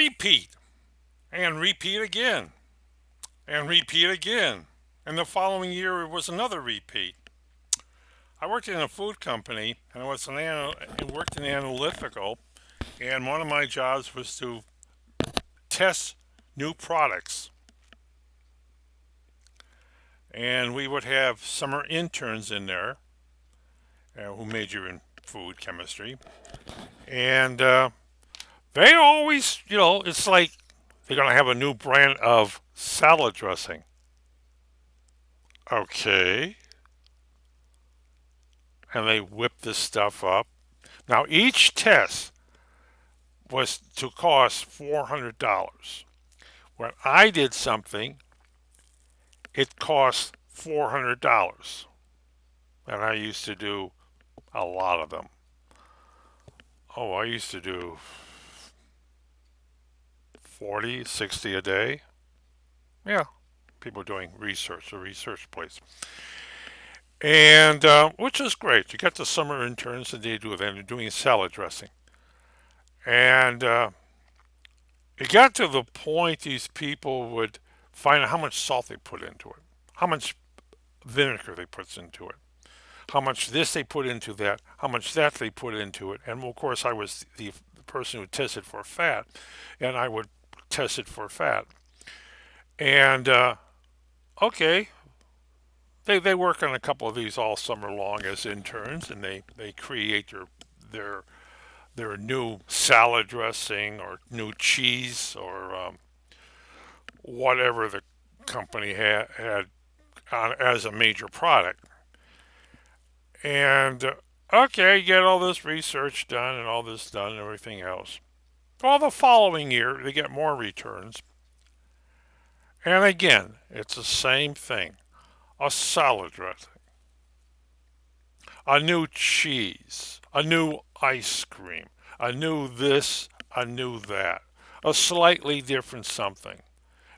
repeat and repeat again and repeat again. And the following year, it was another repeat. I worked in a food company and I worked in analytical. And one of my jobs was to test new products. And we would have summer interns in there who major in food chemistry. And they always, it's like they're going to have a new brand of salad dressing. Okay. And they whip this stuff up. Now, each test was to cost $400. When I did something, it cost $400. And I used to do a lot of them. Oh, I used to do 40, 60 a day. Yeah, people doing research, a research place. And which is great. You got the summer interns and they do then they're doing salad dressing. And it got to the point these people would find out how much salt they put into it, how much vinegar they put into it, how much this they put into that, how much that they put into it. And of course, I was the person who tested for fat, and I would test it for fat. And okay, they work on a couple of these all summer long as interns, and they create their their new salad dressing or new cheese or whatever the company had as a major product. And okay, get all this research done and all this done and everything else. Well, the following year, they get more returns. And again, it's the same thing, a salad dressing, a new cheese, a new ice cream, a new this, a new that, a slightly different something,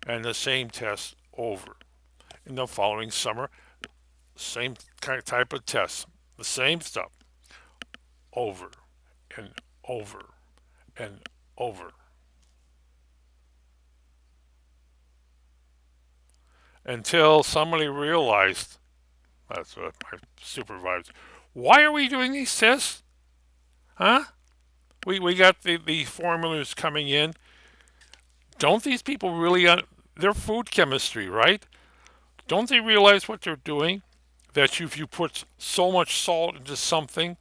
and the same test over. In the following summer, same kind of type of test, the same stuff, over and over and over. Until somebody realized, that's what my supervisor, why are we doing these tests? Huh? We got the formulas coming in. Don't these people really, they're food chemistry, right? Don't they realize what they're doing? That if you put so much salt into something,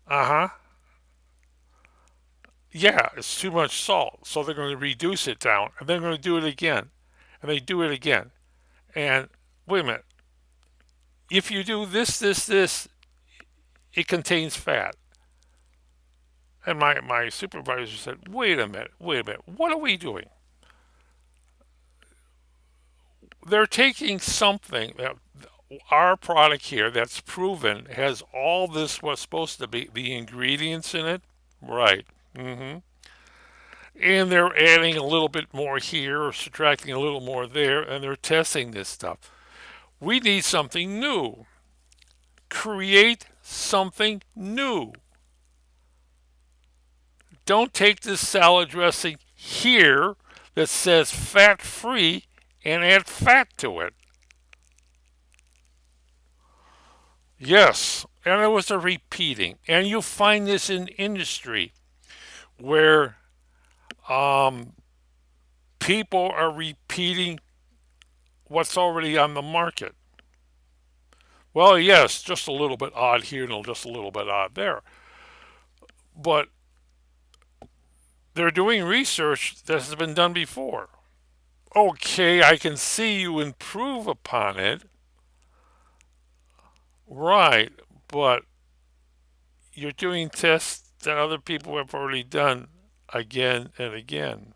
uh huh, yeah, it's too much salt. So they're going to reduce it down and they're going to do it again. And they do it again. And wait a minute, if you do this, it contains fat. And my supervisor said, wait a minute, what are we doing? They're taking something that our product here that's proven has all this what's supposed to be the ingredients in it, right? And they're adding a little bit more here or subtracting a little more there, and they're testing this stuff. We need something new. Create something new. Don't take this salad dressing here that says fat free and add fat to it. Yes, and it was a repeating. And you find this in industry where um, people are repeating what's already on the market. Well, yes, just a little bit odd here and just a little bit odd there. But they're doing research that has been done before. Okay, I can see you improve upon it. Right, but you're doing tests that other people have already done again and again.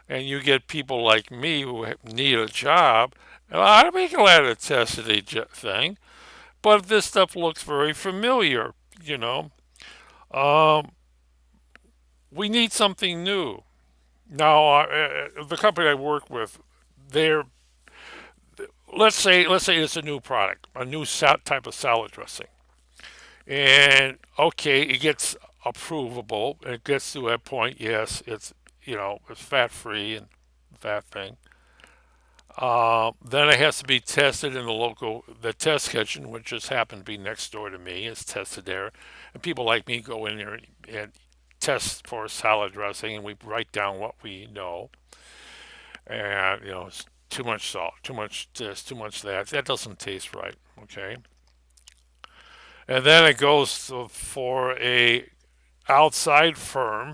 And you get people like me who need a job. And I'd be glad to test a thing, but this stuff looks very familiar, you know. Um, we need something new. Now, the company I work with, they're let's say it's a new product, a new type of salad dressing, and okay, it gets approvable. It gets to that point, yes, it's fat free and that thing. Then it has to be tested in the test kitchen, which just happened to be next door to me. It's tested there, and people like me go in there and test for salad dressing, and we write down what we know. And it's too much salt, too much this, too much that. That doesn't taste right. Okay, and then it goes for a outside firm,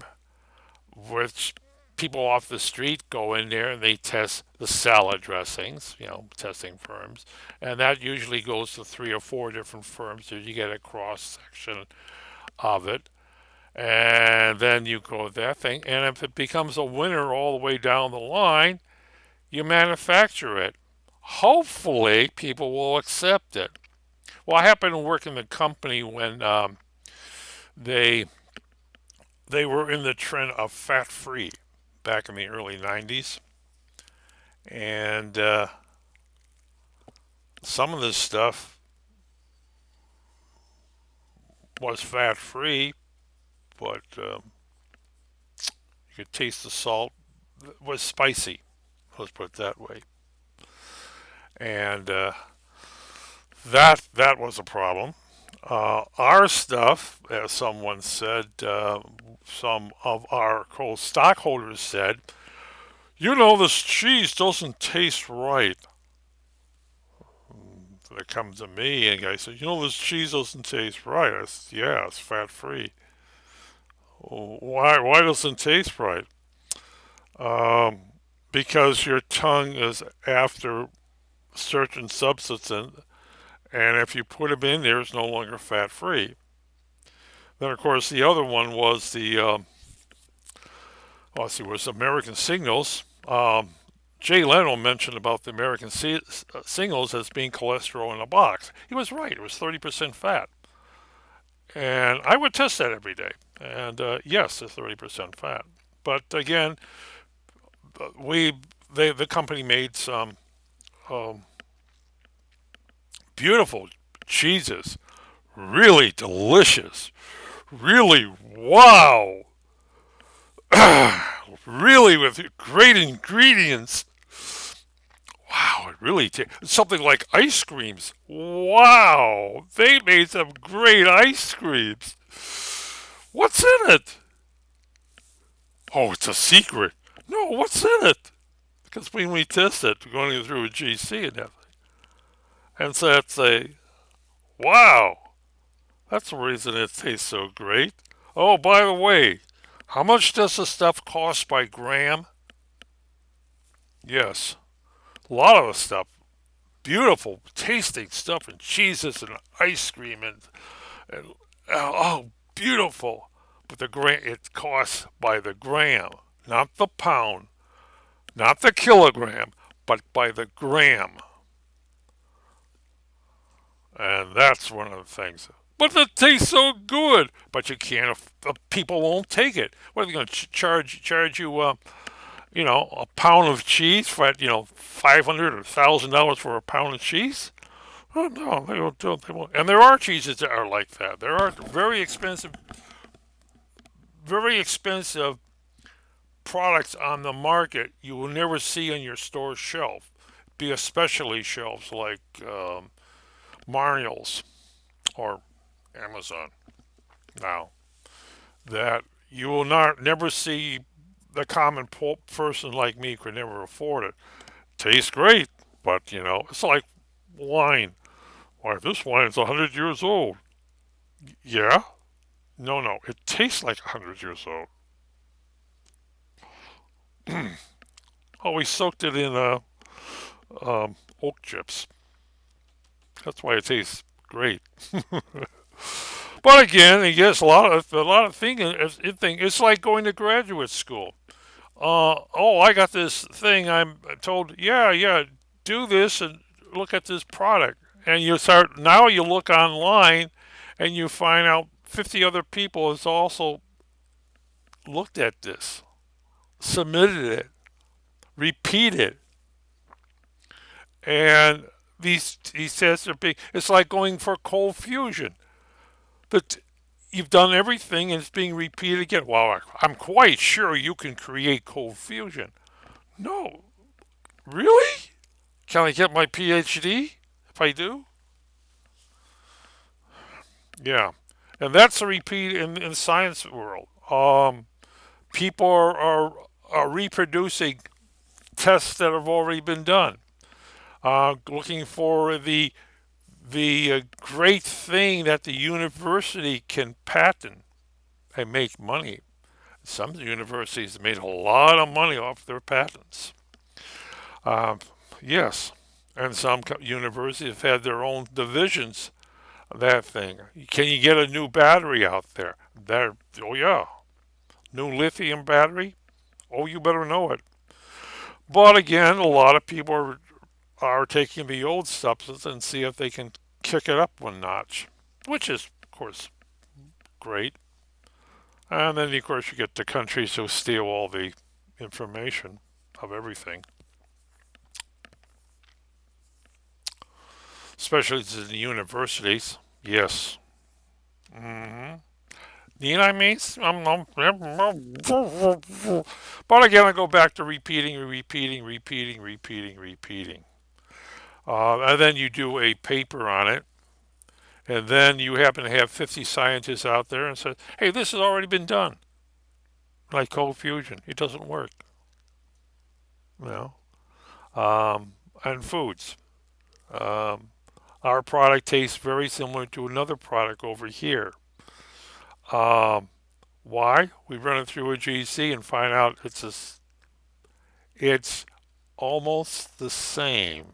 which people off the street go in there and they test the salad dressings, testing firms. And that usually goes to three or four different firms so you get a cross section of it. And then you go with that thing. And if it becomes a winner all the way down the line, you manufacture it. Hopefully, people will accept it. Well, I happened to work in the company when they they were in the trend of fat free back in the early 90s. And some of this stuff was fat free, but you could taste the salt. It was spicy, let's put it that way. And that was a problem. Our stuff, as someone said, some of our stockholders said, this cheese doesn't taste right. They come to me and the guy said, this cheese doesn't taste right. I said, yeah, it's fat free. Why doesn't it taste right? Um, because your tongue is after certain substance, and if you put them in there, it's no longer fat free. Then, of course, the other one was let's see, was American Signals. Jay Leno mentioned about the American Singles as being cholesterol in a box. He was right. It was 30% fat. And I would test that every day. And yes, it's 30% fat. But again, the company made some um, beautiful cheeses, really delicious, really wow, really with great ingredients. Wow, it really something like ice creams. Wow, they made some great ice creams. What's in it? Oh, it's a secret. No, what's in it? Because when we test it, we're going through a GC and everything. And so I'd say, wow, that's the reason it tastes so great. Oh, by the way, how much does this stuff cost by gram? Yes, a lot of the stuff. Beautiful, tasting stuff and cheeses and ice cream and oh, beautiful. But it costs by the gram, not the pound, not the kilogram, but by the gram. And that's one of the things. But it tastes so good. But you can't. People won't take it. What are they going to charge you? A pound of cheese for $500 or $1,000 for a pound of cheese? Oh no, they don't do it. They won't. And there are cheeses that are like that. There are very expensive products on the market you will never see on your store shelf. Be especially shelves like Marniel's or Amazon. Now that you will not never see, the common person like me could never afford it. Tastes great, but it's like wine. Why, this wine is 100 years old. Yeah? No, no, it tastes like 100 years old. Oh, we soaked it in oak chips. That's why it tastes great. But again, I guess a lot of thinking. It's like going to graduate school. Oh, I got this thing. I'm told, yeah, yeah, do this and look at this product. And you look online and you find out 50 other people has also looked at this, submitted it, repeated. And these tests are big. It's like going for cold fusion. But You've done everything and it's being repeated again. Well, I'm quite sure you can create cold fusion. No, really? Can I get my PhD if I do? Yeah, and that's a repeat in the science world. People are reproducing tests that have already been done, looking for the great thing that the university can patent and make money. Some universities made a lot of money off their patents. Um, yes, and some universities have had their own divisions of that thing. Can you get a new battery out there? Oh yeah, new lithium battery. Oh, you better know it. But again, a lot of people are taking the old substance and see if they can kick it up one notch, which is, of course, great. And then, of course, you get the countries who steal all the information of everything, especially the universities. Yes. Mm-hmm. You know what I mean? But again, I go back to repeating, repeating, repeating, repeating, repeating. And then you do a paper on it, and then you happen to have 50 scientists out there and say, hey, this has already been done, like cold fusion. It doesn't work, you know. And foods. Um, our product tastes very similar to another product over here. Um, why? We run it through a GC and find out it's almost the same.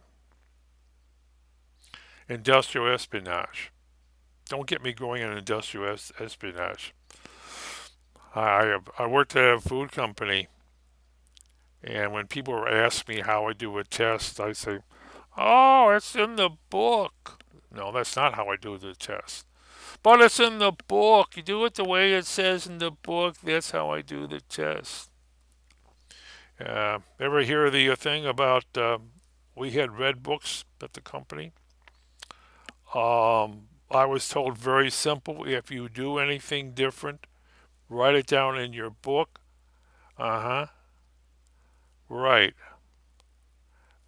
Industrial espionage. Don't get me going on industrial espionage. I worked at a food company, and when people ask me how I do a test, I say, "Oh, it's in the book." No, that's not how I do the test. But it's in the book. You do it the way it says in the book. That's how I do the test. Ever hear the thing about we had red books at the company? I was told very simple. If you do anything different, write it down in your book. Uh huh. Right.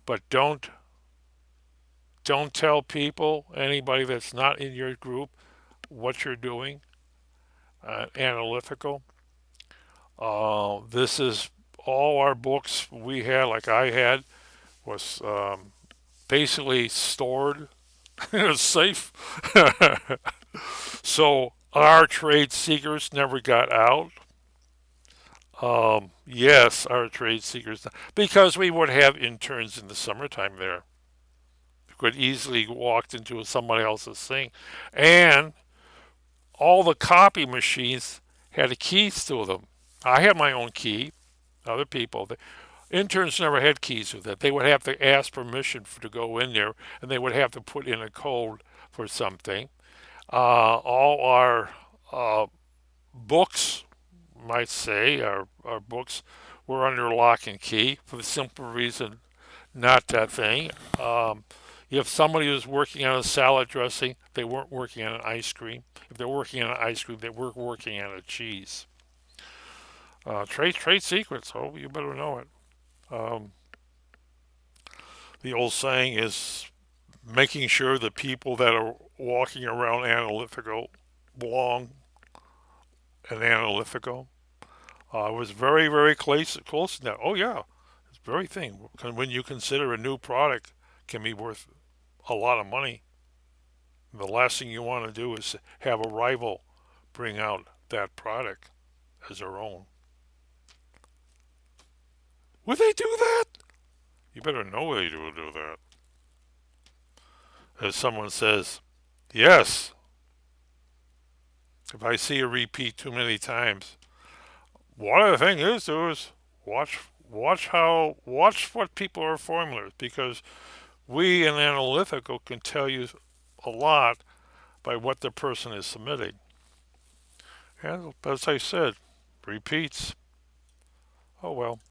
But don't tell people, anybody that's not in your group, what you're doing. Analytical. This is all our books we had, like I had, was basically stored in a safe. So our trade secrets never got out. Yes, our trade secrets, because we would have interns in the summertime there who could easily walked into somebody else's thing, and all the copy machines had keys to them. I had my own key. Other people, the interns never had keys with it. They would have to ask permission to go in there, and they would have to put in a code for something. All our books, might say, our books were under lock and key for the simple reason, not that thing. If somebody was working on a salad dressing, they weren't working on an ice cream. If they're working on an ice cream, they were working on a cheese. Trade secrets. Oh, you better know it. Um, the old saying is making sure the people that are walking around analytical belong in analytical. I was very, very close to that. Oh, yeah, it's very thing. When you consider a new product can be worth a lot of money, the last thing you want to do is have a rival bring out that product as their own. Would they do that? You better know they would do that. As someone says, yes, if I see a repeat too many times, one of the things is watch watch what people are formulas, because we in analytical can tell you a lot by what the person is submitting. And as I said, repeats. Oh well.